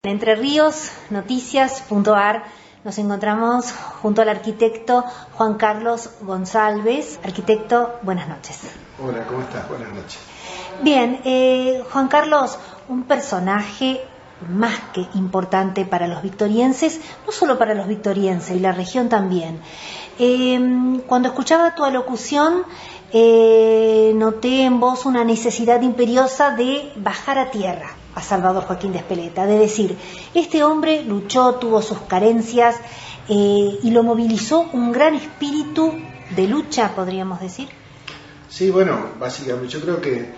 En Entre Ríos, Noticias.ar, nos encontramos junto al arquitecto Juan Carlos González. Arquitecto, buenas noches. Hola, ¿cómo estás? Buenas noches. Bien, Juan Carlos, un personaje más que importante para los victorienses, no solo para los victorienses y la región también. Cuando escuchaba tu alocución, noté en vos una necesidad imperiosa de bajar a tierra a Salvador Joaquín de Espeleta, de decir, este hombre luchó, tuvo sus carencias y lo movilizó un gran espíritu de lucha, podríamos decir. Sí, bueno, básicamente yo creo que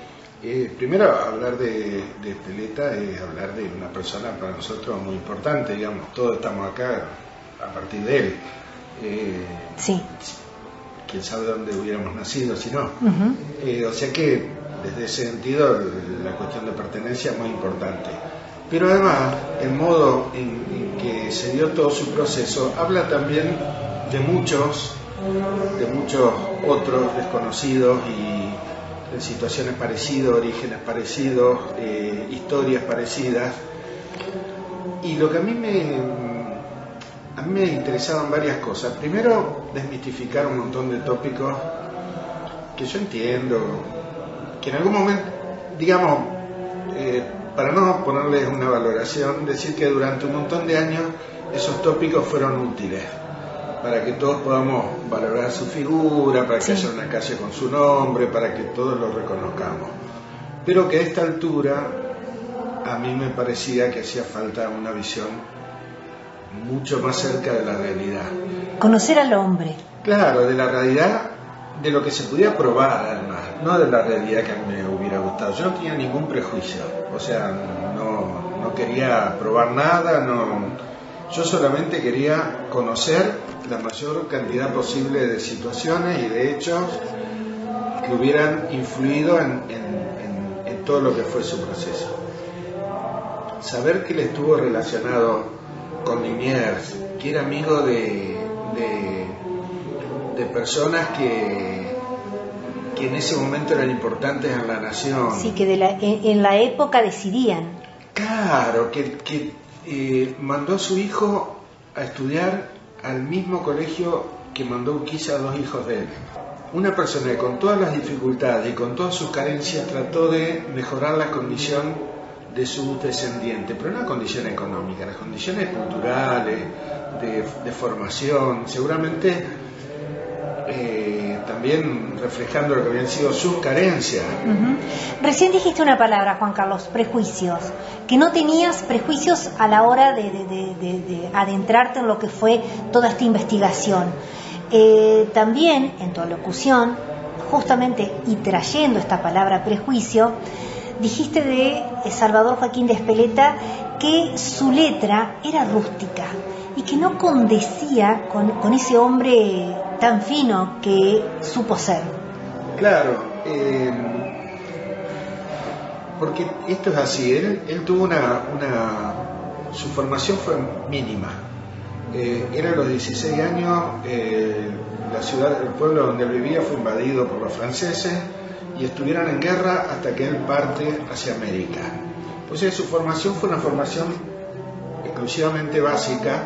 primero hablar de Espeleta es hablar de una persona para nosotros muy importante, digamos, todos estamos acá a partir de él. Sí. Quién sabe dónde hubiéramos nacido si no. O sea que desde ese sentido la cuestión de pertenencia es muy importante. Pero además el modo en que se dio todo su proceso habla también de muchos otros desconocidos y en situaciones parecidas, orígenes parecidos, historias parecidas. Y lo que a mí me interesaban varias cosas. Primero, desmitificar un montón de tópicos que yo entiendo, que en algún momento, digamos, para no ponerles una valoración, decir que durante un montón de años esos tópicos fueron útiles, para que todos podamos valorar su figura, para que haya una calle con su nombre, para que todos lo reconozcamos. Pero que a esta altura a mí me parecía que hacía falta una visión mucho más cerca de la realidad. Conocer al hombre. Claro, de la realidad, de lo que se podía probar además, no de la realidad que a mí me hubiera gustado. Yo no tenía ningún prejuicio, o sea, no quería probar nada, yo solamente quería conocer la mayor cantidad posible de situaciones y de hechos que hubieran influido en todo lo que fue su proceso. Saber que él estuvo relacionado con Liniers, que era amigo de personas que en ese momento eran importantes en la nación. Sí, que en la época decidían. Claro, que mandó a su hijo a estudiar al mismo colegio que mandó Urquiza a dos hijos de él. Una persona que con todas las dificultades y con todas sus carencias trató de mejorar la condición de sus descendientes, pero no condiciones económicas, las condiciones culturales, de formación, seguramente también reflejando lo que habían sido sus carencias. Recién dijiste una palabra, Juan Carlos, prejuicios, que no tenías prejuicios a la hora de adentrarte en lo que fue toda esta investigación. También en tu alocución, justamente y trayendo esta palabra prejuicio, dijiste de Salvador Joaquín de Espeleta que su letra era rústica y que no condecía con ese hombre tan fino que supo ser. Claro, porque esto es así, él tuvo su formación fue mínima. Era a los 16 años, la ciudad, el pueblo donde él vivía fue invadido por los franceses y estuvieron en guerra hasta que él parte hacia América. Entonces su formación fue una formación exclusivamente básica.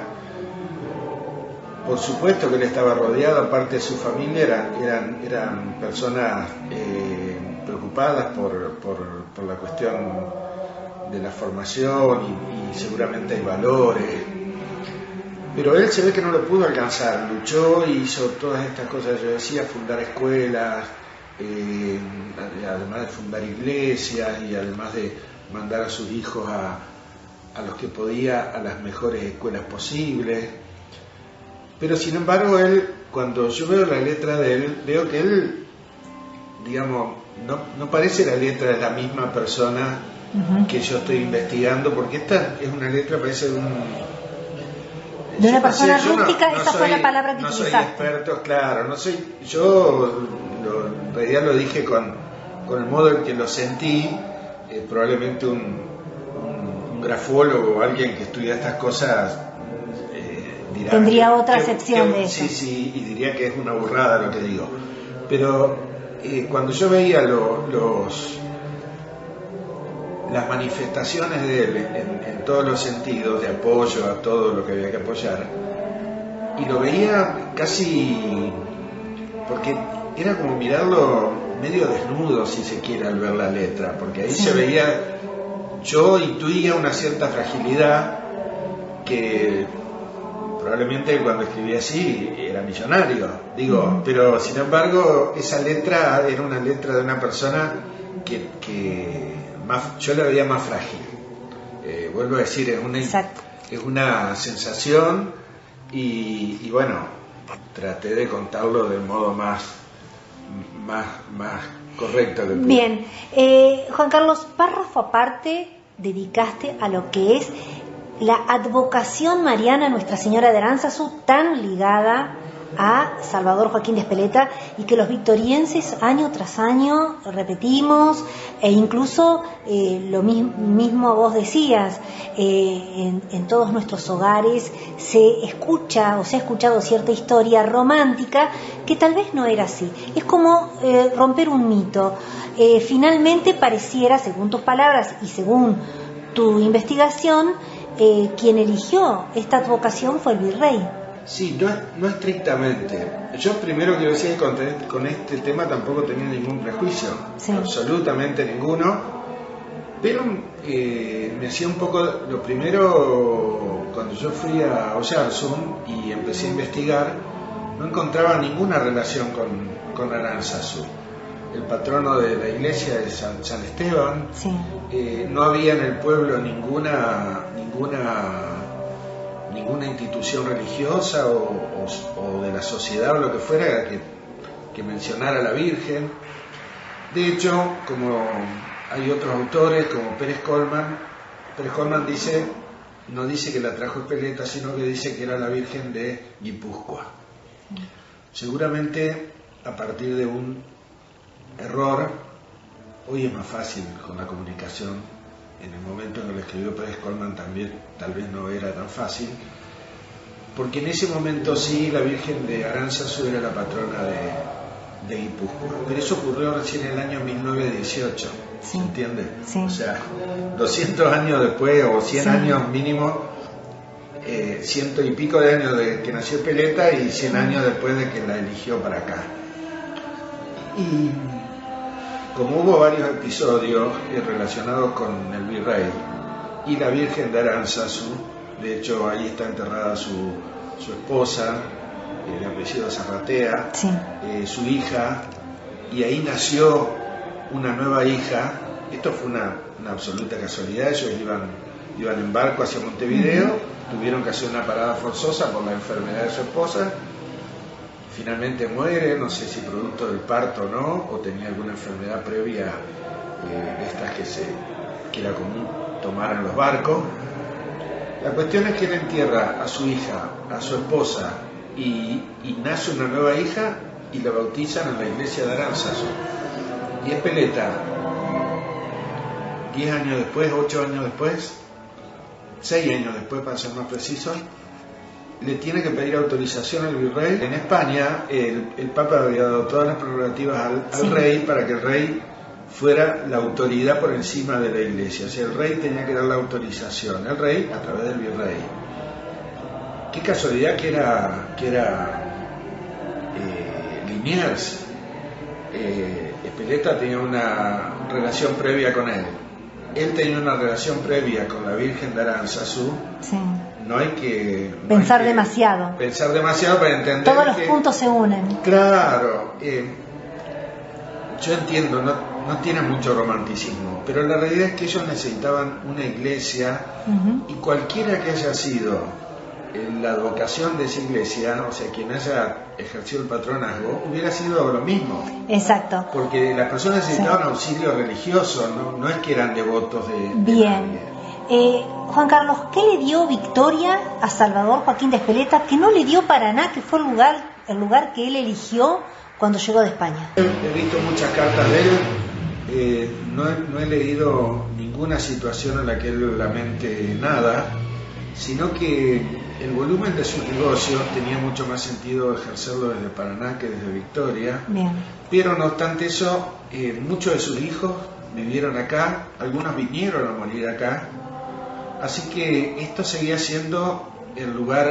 Por supuesto que él estaba rodeado, aparte de su familia, eran personas preocupadas por la cuestión de la formación y seguramente hay valores. Pero él se ve que no lo pudo alcanzar, luchó y hizo todas estas cosas, yo decía, fundar escuelas, además de fundar iglesias y además de mandar a sus hijos a los que podía a las mejores escuelas posibles. Pero sin embargo él, cuando yo veo la letra de él, veo que él, digamos, no parece la letra de la misma persona que yo estoy investigando, porque esta es una letra, parece de una persona rústica. Esa fue la palabra que utilizaste. No soy experto, claro, yo en realidad lo dije con el modo en que lo sentí. Probablemente un grafólogo o alguien que estudia estas cosas tendría otra acepción de eso. Sí, y diría que es una burrada lo que digo. Pero cuando yo veía los las manifestaciones de él en todos los sentidos, de apoyo a todo lo que había que apoyar, y lo veía casi, porque era como mirarlo medio desnudo, si se quiere, al ver la letra, porque ahí se veía, yo intuía una cierta fragilidad que probablemente cuando escribía así era millonario, digo, pero sin embargo esa letra era una letra de una persona que más, yo la veía más frágil. Vuelvo a decir, es una sensación y bueno, traté de contarlo del modo más correcto que pude. Bien, Juan Carlos, párrafo aparte dedicaste a lo que es la advocación mariana a Nuestra Señora de Aránzazu, tan ligada a Salvador Joaquín de Espeleta, y que los victorienses año tras año repetimos, e incluso lo mismo vos decías, en todos nuestros hogares se escucha o se ha escuchado cierta historia romántica que tal vez no era así. Es como romper un mito. Finalmente pareciera, según tus palabras y según tu investigación, quien eligió esta advocación fue el virrey. Sí, no estrictamente. Yo primero quiero decir que con este tema tampoco tenía ningún prejuicio, absolutamente ninguno, pero me hacía un poco, lo primero, cuando yo fui a Oyarzún y empecé a investigar, no encontraba ninguna relación con Aránzazu. El patrono de la iglesia es San Esteban, no había en el pueblo ninguna institución religiosa o de la sociedad o lo que fuera que mencionara a la Virgen. De hecho, como hay otros autores como Pérez Colman no dice que la trajo Espeleta, sino que dice que era la Virgen de Guipúzcoa. Seguramente a partir de un error. Hoy es más fácil con la comunicación. En el momento en que lo escribió Pérez Colman también tal vez no era tan fácil, porque en ese momento sí la Virgen de Aránzazu era la patrona de Guipúzcoa, pero eso ocurrió recién en el año 1918, ¿se entiende? O sea, 200 años después, o 100 años mínimo, 100 y pico de años de que nació Espeleta y 100 años después de que la eligió para acá. Y como hubo varios episodios relacionados con el virrey y la Virgen de Aránzazu, de hecho ahí está enterrada su esposa, de apellido Zarratea, su hija, y ahí nació una nueva hija. Esto fue una absoluta casualidad. Ellos iban en barco hacia Montevideo, tuvieron que hacer una parada forzosa por la enfermedad de su esposa. Finalmente muere, no sé si producto del parto o no, o tenía alguna enfermedad previa de estas que era común tomar en los barcos. La cuestión es que él entierra a su hija, a su esposa, y nace una nueva hija y la bautizan en la iglesia de Aránzazu. Y Espeleta, 10 años después, 8 años después, 6 años después para ser más preciso, le tiene que pedir autorización al virrey. En España el Papa había dado todas las prerrogativas al rey para que el rey fuera la autoridad por encima de la iglesia. O sea, el rey tenía que dar la autorización, el rey a través del virrey. Qué casualidad que era Liniers. Espeleta tenía una relación previa con él. Él tenía una relación previa con la Virgen de Aránzazu. No hay que pensar demasiado para entender todos los puntos se unen. Claro, yo entiendo, no tiene mucho romanticismo, pero la realidad es que ellos necesitaban una iglesia, y cualquiera que haya sido la advocación de esa iglesia, o sea, quien haya ejercido el patronazgo, hubiera sido lo mismo. Exacto. Porque las personas necesitaban auxilio religioso, no es que eran devotos de Bien. Juan Carlos, ¿qué le dio victoria a Salvador Joaquín de Espeleta que no le dio Paraná, que fue el lugar que él eligió cuando llegó de España? He visto muchas cartas de él, no he leído ninguna situación en la que él lamente nada, sino que el volumen de sus negocios tenía mucho más sentido ejercerlo desde Paraná que desde Victoria. Bien. Pero no obstante eso, muchos de sus hijos vivieron acá, algunos vinieron a morir acá, así que esto seguía siendo el lugar,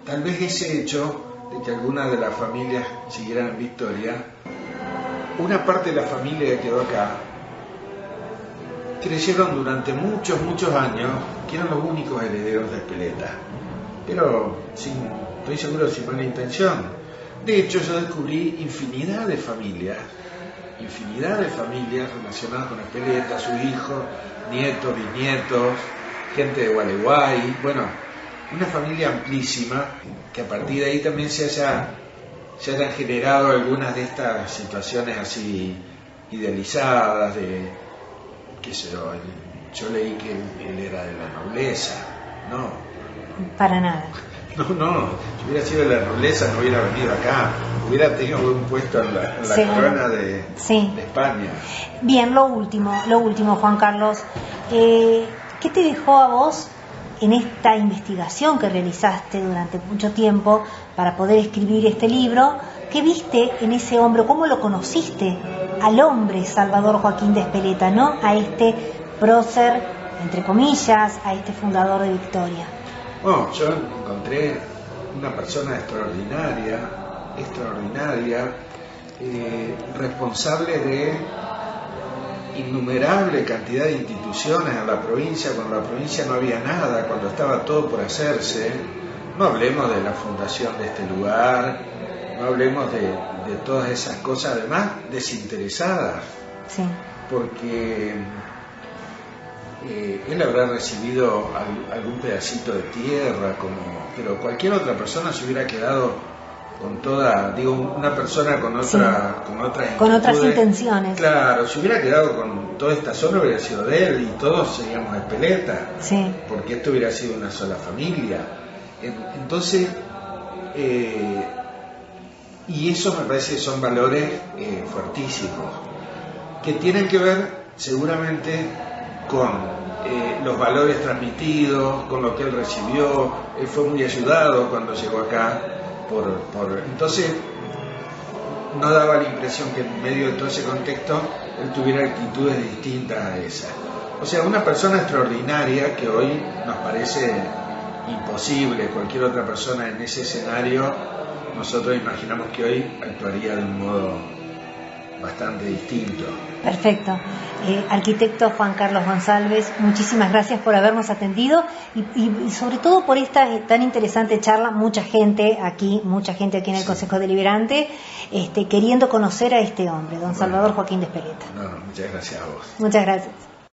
tal vez ese hecho de que algunas de las familias siguieran en Victoria, una parte de la familia que quedó acá, creyeron durante muchos años que eran los únicos herederos de Espeleta, pero estoy seguro sin mala intención. De hecho, yo descubrí infinidad de familias relacionadas con Espeleta, sus hijos, nietos, bisnietos, gente de Gualeguay, bueno, una familia amplísima, que a partir de ahí también se hayan generado algunas de estas situaciones así idealizadas de, qué sé yo leí que él era de la nobleza, no. Para nada. No, si hubiera sido de la nobleza no hubiera venido acá, hubiera tenido un puesto en la corona de España. Bien, lo último, Juan Carlos, ¿qué te dejó a vos en esta investigación que realizaste durante mucho tiempo para poder escribir este libro? ¿Qué viste en ese hombre? ¿Cómo lo conociste al hombre Salvador Joaquín de Espeleta, no a este prócer, entre comillas, a este fundador de Victoria? Bueno, yo encontré una persona extraordinaria, responsable de innumerable cantidad de instituciones en la provincia, cuando la provincia no había nada, cuando estaba todo por hacerse. No hablemos de la fundación de este lugar, no hablemos de todas esas cosas, además desinteresadas, sí. Porque él habrá recibido algún pedacito de tierra, pero cualquier otra persona se hubiera quedado con toda, una persona con otras intenciones. Claro, se hubiera quedado con toda esta zona, hubiera sido de él y todos seríamos Espeleta, sí. Porque esto hubiera sido una sola familia. Entonces, y eso me parece que son valores fuertísimos, que tienen que ver seguramente con los valores transmitidos, con lo que él recibió. Él fue muy ayudado cuando llegó acá, entonces no daba la impresión que en medio de todo ese contexto él tuviera actitudes distintas a esas. O sea, una persona extraordinaria que hoy nos parece imposible. Cualquier otra persona en ese escenario, nosotros imaginamos que hoy actuaría de un modo bastante distinto. Perfecto. Arquitecto Juan Carlos González, muchísimas gracias por habernos atendido y sobre todo por esta tan interesante charla. Mucha gente aquí en el Consejo Deliberante queriendo conocer a este hombre, don Salvador Joaquín de Espeleta. Muchas gracias a vos. Muchas gracias.